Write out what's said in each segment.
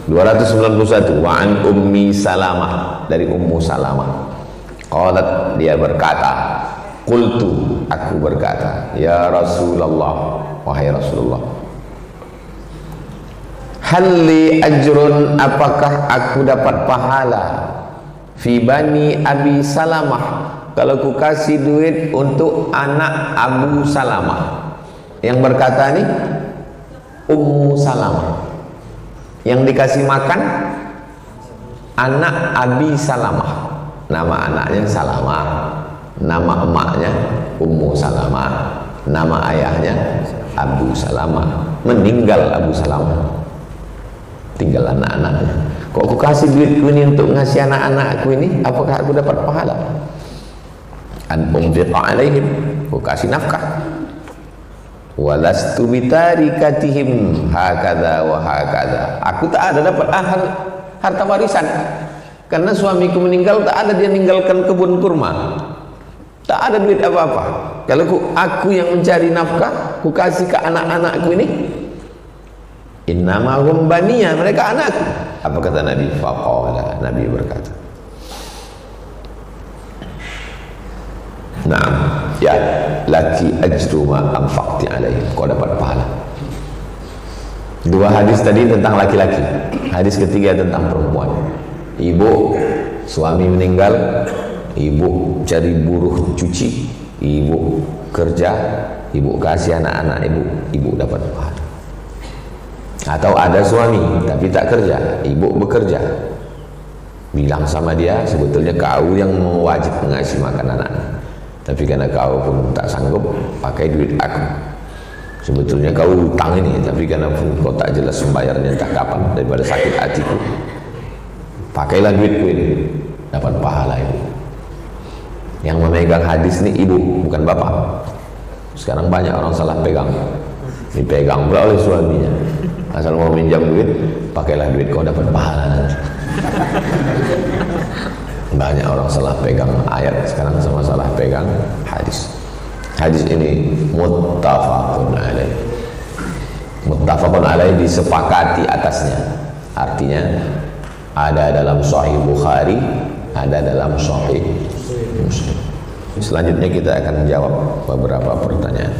291. Wa an Ummi Salamah, dari Ummu Salamah. Qalat, dia berkata, qultu, aku berkata, ya Rasulullah, wahai Rasulullah, halli ajrun, apakah aku dapat pahala fi bani Abi Salamah, kalau ku kasih duit untuk anak Abu Salamah. Yang berkata ini Ummu Salamah, yang dikasih makan anak Abi Salamah. Nama anaknya Salamah, nama emaknya Ummu Salamah, nama ayahnya Abu Salamah. Meninggal Abu Salamah, tinggal anak-anaknya. Kok aku kasih duitku ini untuk ngasih anak-anakku ini, apakah aku dapat pahala? An unfiqa alaihim, aku kasih nafkah. Walastu bitarikatihim hakadha wa hakadha, aku tak ada dapat harta warisan, karena suamiku meninggal, tak ada dia ninggalkan kebun kurma, tak ada duit apa-apa. Kalau aku yang mencari nafkah, ku kasih ke anak-anakku ini, innama hum baniya, mereka anakku. Apa kata Nabi? Faqala, Nabi berkata, na'am, ya, laki ajru ma anfaqti alaihi, kau dapat pahala. Dua hadis tadi tentang laki-laki, hadis ketiga tentang perempuan. Ibu, suami meninggal, ibu cari buruh cuci, ibu kerja, ibu kasih anak-anak ibu dapat pahala. Atau ada suami tapi tak kerja, ibu bekerja, bilang sama dia, sebetulnya kau yang wajib mengasih makan anak, tapi karena kau pun tak sanggup, pakai duit aku. Sebetulnya kau utang ini, tapi karena pun kau tak jelas membayarnya entah kapan, daripada sakit hatiku, pakailah duitku ini, dapat pahala itu. Yang memegang hadis ini ibu, bukan bapak. Sekarang banyak orang salah pegang, dipegang pula oleh suaminya. Asal mau minjam duit, pakailah duit, kau dapat pahala nanti. Banyak orang salah pegang ayat sekarang, sama salah pegang hadis. Hadis ini muttafaqun alaih. Muttafaqun alaih, disepakati atasnya. Artinya ada dalam Sahih Bukhari, ada dalam Sahih Muslim. Selanjutnya kita akan jawab beberapa pertanyaan.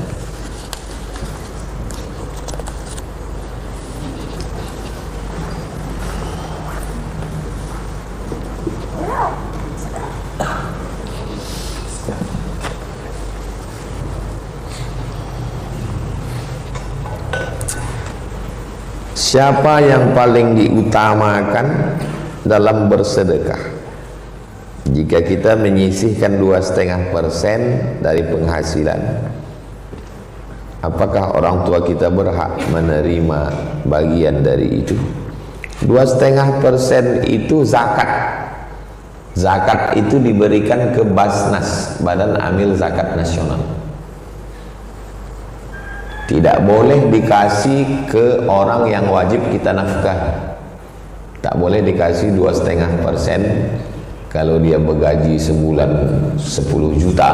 Siapa yang paling diutamakan dalam bersedekah? Jika kita menyisihkan 2,5% dari penghasilan, apakah orang tua kita berhak menerima bagian dari itu? 2,5% itu zakat. Zakat itu diberikan ke Basnas, Badan Amil Zakat Nasional. Tidak boleh dikasih ke orang yang wajib kita nafkah. Tak boleh dikasih 2,5%. Kalau dia bergaji sebulan 10 juta,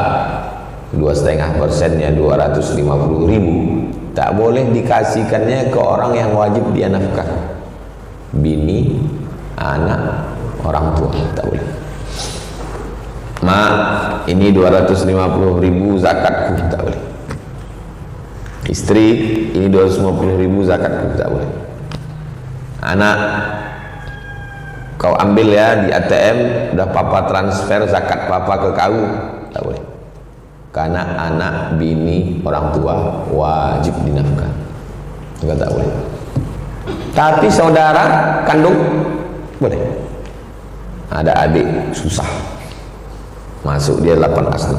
2,5%-nya 250.000. Tak boleh dikasihkannya ke orang yang wajib dia nafkah. Bini, anak, orang tua, tak boleh. Ma, ini 250.000 zakatku, tak boleh. Istri, ini 250.000 zakatku, tak boleh. Anak, kau ambil ya di ATM, udah papa transfer zakat papa ke kau, tak boleh. Karena anak, bini, orang tua wajib dinafkah, juga tak boleh. Tapi saudara kandung boleh. Ada adik susah, masuk dia 8 asli.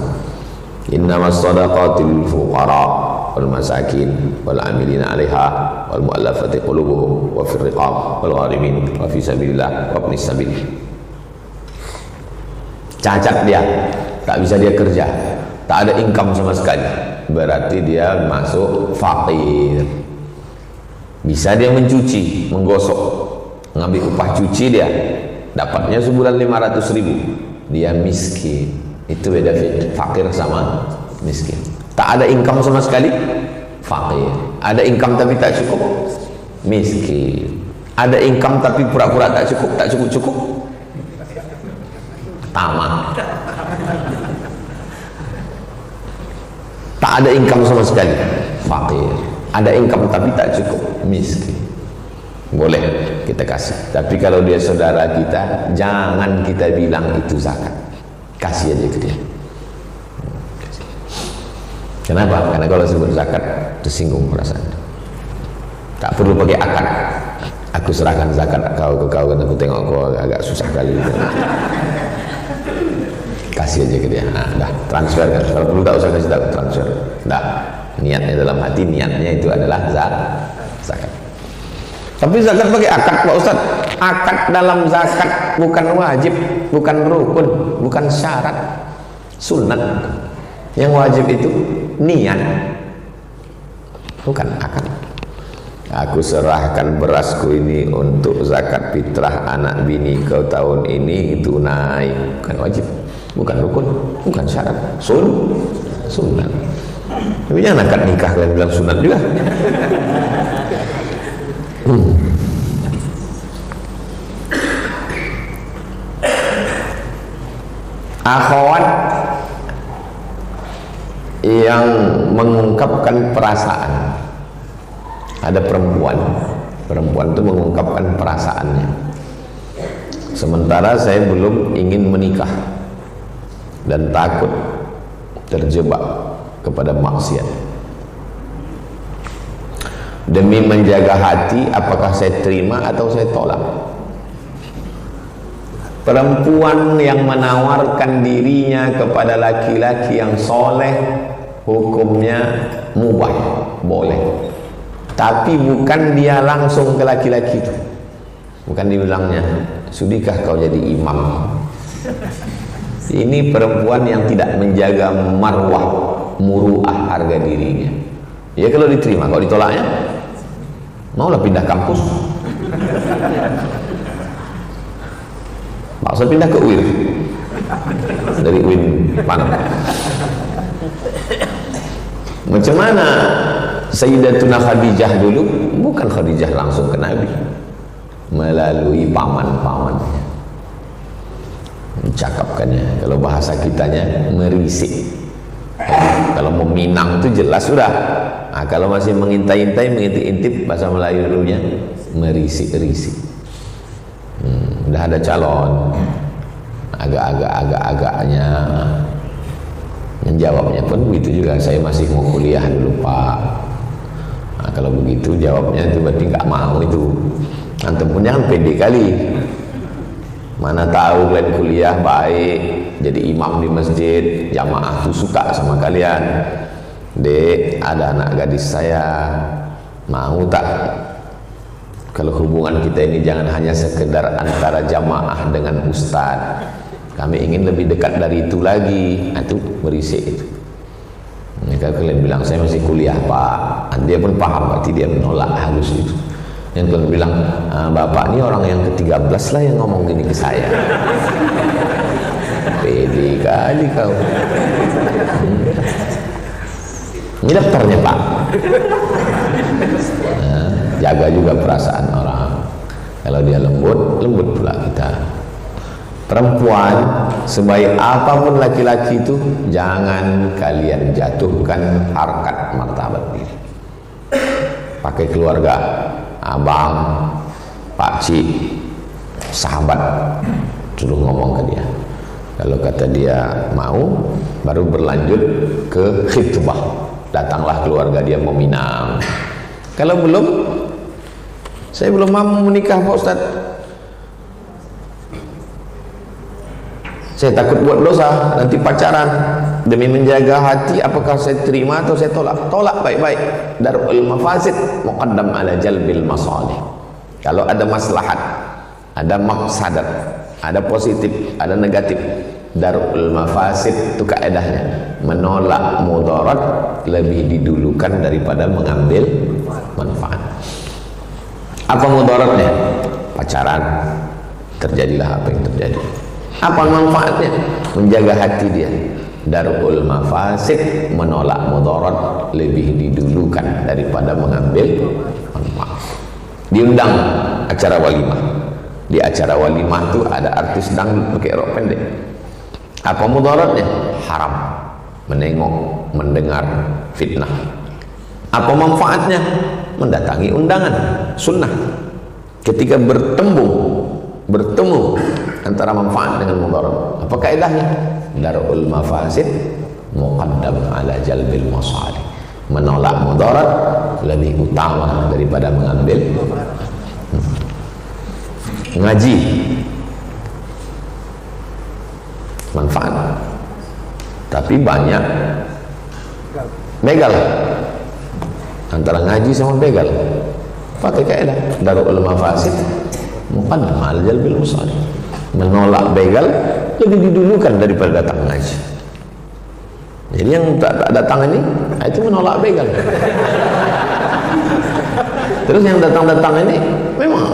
Innamas shadaqatul fuqara wal masakin wal amilina 'alaiha wal mu'allafati qulubuhum wa fir riqab wal gharimin wa fi sabilillah wa ibnis sabil. Cacat dia, tak bisa dia kerja, tak ada income sama sekali, berarti dia masuk fakir. Bisa dia mencuci, menggosok, ngambil upah cuci dia, dapatnya sebulan 500.000, dia miskin. Itu beda fakir sama miskin. Tak ada income sama sekali, fakir. Ada income tapi tak cukup, miskin. Ada income tapi pura-pura tak cukup. Tamak. Tak ada income sama sekali, fakir. Ada income tapi tak cukup, miskin. Boleh kita kasih, tapi kalau dia saudara kita, jangan kita bilang itu zakat. Kasih aja ke dia. Kenapa? Karena kalau sebut zakat tersinggung perasaan. Tak perlu pakai akad. Aku serahkan zakat kau ke kau, karena aku tengok kau agak susah kali. Kasih aja ke dia. Nah, dah transfer kan. Kalau perlu tak usah kasih tahu, transfer. Dah, niatnya dalam hati, niatnya itu adalah zakat. Tapi zakat pakai akad Pak Ustaz. Akad dalam zakat bukan wajib, bukan rukun, bukan syarat, sunat. Yang wajib itu niat, bukan akad. Aku serahkan berasku ini untuk zakat fitrah anak bini kau tahun ini, itu naik, bukan wajib, bukan rukun, bukan syarat, sunat. Tapi jangan akad nikah kalian bilang sunat juga. Akhwat yang mengungkapkan perasaan. Ada perempuan itu mengungkapkan perasaannya. Sementara saya belum ingin menikah dan takut terjebak kepada maksiat. Demi menjaga hati, apakah saya terima atau saya tolak? Perempuan yang menawarkan dirinya kepada laki-laki yang soleh, hukumnya mubah, boleh. Tapi bukan dia langsung ke laki-laki itu. Bukan dibilangnya, sudikah kau jadi imam? Ini perempuan yang tidak menjaga marwah, muruah, harga dirinya. Ya kalau diterima, kalau ditolaknya, maulah pindah kampus. Maksud pindah ke UIN. Dari UIN mana? Macam mana Sayyidatuna Khadijah dulu? Bukan Khadijah langsung ke Nabi, melalui paman-pamannya, mencakapkannya. Kalau bahasa kitanya merisik. Kalau meminang itu jelas sudah. Nah, kalau masih mengintai-intai, mengintip-intip, bahasa Melayu dulunya merisik-risik. Udah ada calon, agak-agaknya menjawabnya pun begitu juga. Saya masih mau kuliah dulu Pak. Nah, kalau begitu jawabnya itu berarti nggak mau itu. Antum pun jangan pede kali. Mana tahu kalian kuliah baik, jadi imam di masjid, jamaah tuh suka sama kalian. Dek, ada anak gadis saya, mau tak? Kalau hubungan kita ini jangan hanya sekedar antara jamaah dengan ustaz. Kami ingin lebih dekat dari itu lagi. Nah, itu berisik itu. Mereka kalian bilang saya masih kuliah Pak. Dia pun paham, berarti dia menolak halus itu. Yang kalian bilang Bapak ini orang yang ke-13 lah yang ngomong gini ke saya. Pede kali kau. Ini daftarnya Pak. Nah, jaga juga perasaan orang. Kalau dia lembut, lembut pula kita. Perempuan, sebaik apapun laki-laki itu, jangan kalian jatuhkan harkat martabat diri. Pakai keluarga, abang, pakcik, sahabat, suruh ngomong ke dia. Kalau kata dia mau, baru berlanjut ke khitbah. Datanglah keluarga dia meminang. Kalau belum, saya belum mau menikah Pak Ustaz. Saya takut buat dosa, nanti pacaran. Demi menjaga hati, apakah saya terima atau saya tolak? Tolak baik-baik. Darul mafasid muqaddam ala jalbil masalih. Kalau ada maslahat, ada mafsadat, ada positif, ada negatif, darul mafasid itu kaedahnya. Menolak mudarat lebih didulukan daripada mengambil manfaat. Apa mudaratnya? Pacaran, terjadilah apa yang terjadi. Apa manfaatnya? Menjaga hati dia. Darul mafasid, menolak mudarat lebih didulukan daripada mengambil manfaat. diundang acara walimah. Di acara walimah itu ada artis dangdut pakai rok pendek. Apa mudaratnya? Haram menengok, mendengar fitnah. Apa manfaatnya? Mendatangi undangan, sunnah. Ketika bertemu antara manfaat dengan mudarat, apa kaidahnya? Darul mafasid muqaddam ala jalbil masalih. Menolak mudarat lebih utama daripada mengambil ngaji manfaat, tapi banyak begal antara ngaji sama begal. Pakai kaidah darul mafasid muqaddam ala jalbil masalih. Menolak begal lebih didulukan daripada datang ngaji. Jadi yang tak datang ini itu menolak begal. Terus yang datang-datang ini memang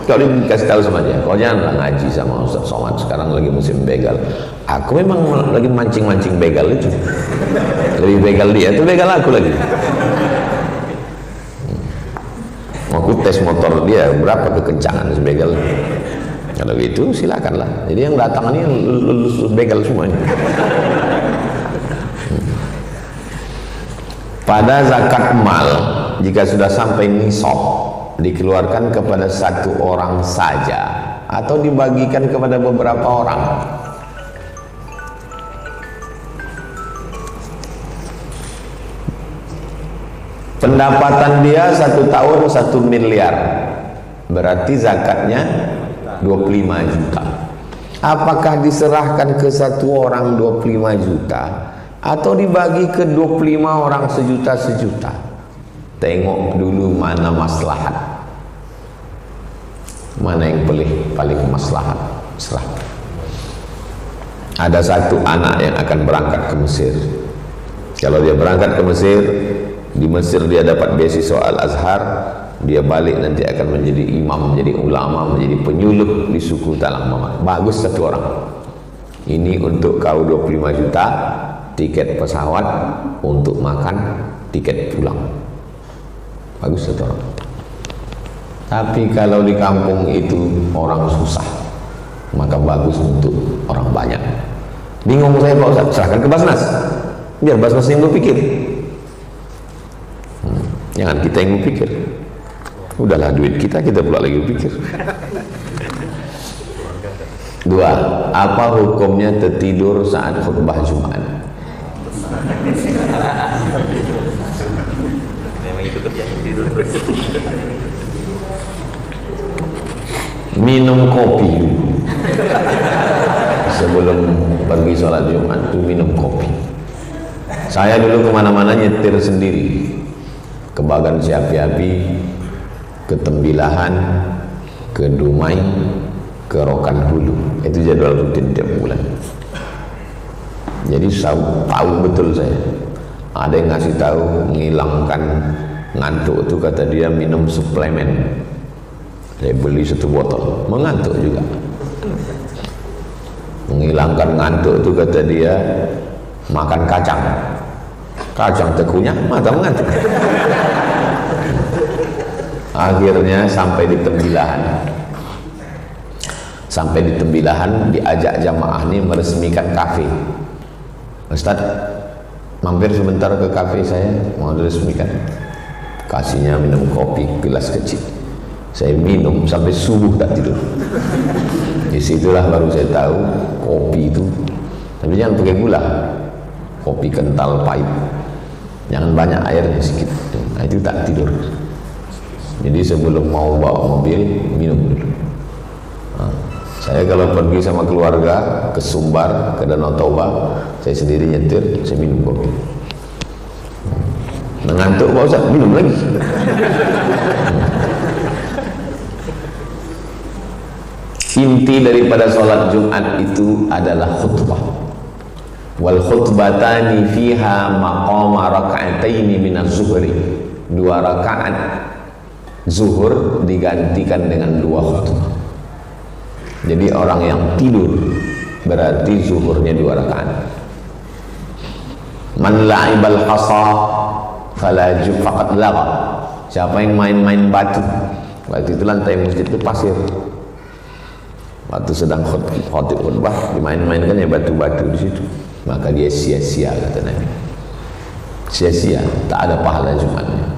kalau dikasih tahu sama dia, kau janganlah ngaji sama Ustaz Somad, sekarang lagi musim begal. Aku memang lagi mancing-mancing begal itu. Lebih begal dia, itu begal aku lagi. Aku tes motor dia berapa kekencangan begal. Kalau gitu silakanlah. Jadi yang datang ini lulus begal semuanya. Pada zakat mal, jika sudah sampai nisab, dikeluarkan kepada satu orang saja atau dibagikan kepada beberapa orang. Pendapatan dia 1 tahun 1 miliar, berarti zakatnya 25 juta. Apakah diserahkan ke satu orang 25 juta atau dibagi ke 25 orang sejuta-sejuta? Tengok dulu mana maslahat, mana yang paling maslahat. Serah. Ada satu anak yang akan berangkat ke Mesir. Kalau dia berangkat ke Mesir, di Mesir dia dapat beasiswa Al-Azhar, dia balik nanti akan menjadi imam, menjadi ulama, menjadi penyuluh di suku Talang Mamat. Bagus satu orang. Ini untuk kau 25 juta, tiket pesawat, untuk makan, tiket pulang. Bagus satu orang. Tapi kalau di kampung itu orang susah, maka bagus untuk orang banyak. Bingung saya Pak Ustaz, serahkan ke Basnas, biar Basnas yang berpikir. Jangan kita yang berpikir. Udahlah duit kita pula lagi berpikir. 2. Apa hukumnya tertidur saat khutbah Jumat? Minum kopi sebelum pergi sholat Jumat itu minum kopi. Saya dulu kemana-mana nyetir sendiri, ke Bagan Siapi-Api, ke Tembilahan, ke Dumai, ke Rokan Hulu. Itu jadwal rutin tiap bulan. Jadi tahu betul saya. Ada yang ngasih tahu menghilangkan ngantuk itu, kata dia minum suplemen. Saya beli 1 botol, mengantuk juga. Menghilangkan ngantuk itu kata dia makan kacang. Kacang tekunyah, mata mengantuk. Akhirnya sampai di Tembilahan. Sampai di Tembilahan diajak jamaah ini meresmikan kafe. Ustaz, mampir sebentar ke kafe saya, mau diresmikan. Kasihnya minum kopi gelas kecil. Saya minum sampai subuh tak tidur. Disitulah baru saya tahu kopi itu, tapi jangan pakai gula. Kopi kental pahit, jangan banyak airnya, sedikit. Nah, itu tak tidur. Jadi sebelum mau bawa mobil minum dulu. Nah, saya kalau pergi sama keluarga ke Sumbar, ke Danau Toba, saya sendiri nyetir, saya minum kopi. Mengantuk Pak Ustaz, minum lagi. Inti daripada sholat Jumat itu adalah khutbah. Wal khutbatani fiha maqama raka'ataini minaz zuhri. 2 rakaat zuhur digantikan dengan 2 khutbah. Jadi orang yang tidur berarti zuhurnya 2 rakaat. Man la'ibal hasa fala faqad lagha. Siapa yang main-main batu, Waktu itu lantai masjid itu pasir. Waktu sedang khotib khutbah dimain-mainkan ya batu-batu di situ. Maka dia sia-sia kata Nabi. Sia-sia, tak ada pahala Jumatnya.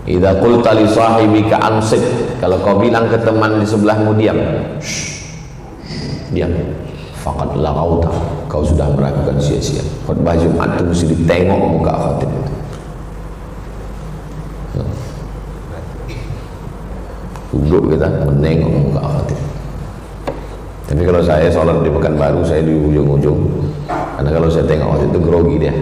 Idza qulta li sahibika ansit, kalau kau bilang ke teman di sebelahmu diam. Diam. Faqad laghauta, kau sudah melakukan sia-sia. Khutbah Jumat itu mesti ditengok muka khatib itu. Duduk kita menengok muka khatib. Tapi kalau saya sholat di Pekanbaru, saya di ujung-ujung. Karena kalau saya tengok waktu itu grogi dia.